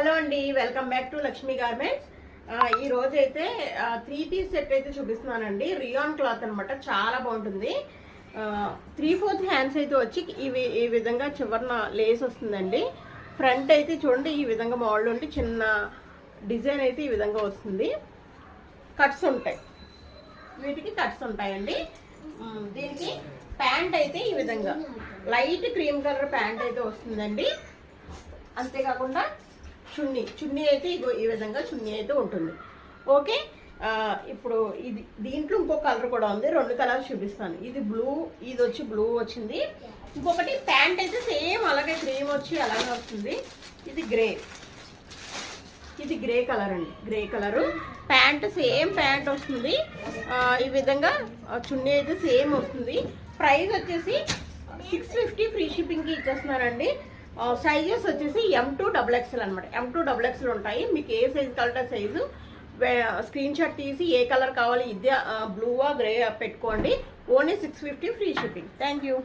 Hello అండి, welcome back to Lakshmi garments. ఈ రోజు అయితే 3 పీస్ సెట్ అయితే చూపిస్తున్నానండి. రియాన్ క్లాత్ అనమాట, చాలా బాగుంటుంది. 3/4 హ్యాండ్స్ అయితే వచ్చి ఈ విధంగా చివరన లేస్ వస్తుందండి. ఫ్రంట్ అయితే చూడండి ఈ విధంగా మోడల్ ఉంటే చిన్న డిజైన్ అయితే ఈ విధంగా వస్తుంది. కట్స్ ఉంటాయి, వీటికి కట్స్ ఉంటాయండి. దీనికి ప్యాంట్ అయితే ఈ విధంగా లైట్ క్రీమ్ కలర్ ప్యాంట్ అయితే వస్తుందండి. అంతేకాకుండా చున్నీ అయితే ఈ విధంగా చున్నీ అయితే ఉంటుంది. ఓకే, ఇప్పుడు దీంట్లో ఇంకో కలర్ కూడా ఉంది. 2 కలర్స్ చూపిస్తాను. ఇది బ్లూ, ఇది వచ్చి బ్లూ వచ్చింది. ఇంకొకటి ప్యాంట్ అయితే సేమ్ అలాగే క్రీమ్ వచ్చి అలాగే వస్తుంది. ఇది గ్రే కలర్ అండి. Grey colour pant same pant వస్తుంది. ఈ విధంగా చున్నీ అయితే సేమ్ వస్తుంది. ప్రైస్ వచ్చేసి 650 ఫ్రీ షిప్పింగ్కి ఇచ్చేస్తున్నారండి. సైజెస్ వచ్చేసి M2XXL అనమాట. M2XXL ఉంటాయి. మీకు ఏ సైజు కావాలంటే సైజు స్క్రీన్ షాట్ తీసి ఏ కలర్ కావాలి, ఇదే బ్లూవా గ్రే పెట్టుకోండి. Only 650 free shipping. Thank you.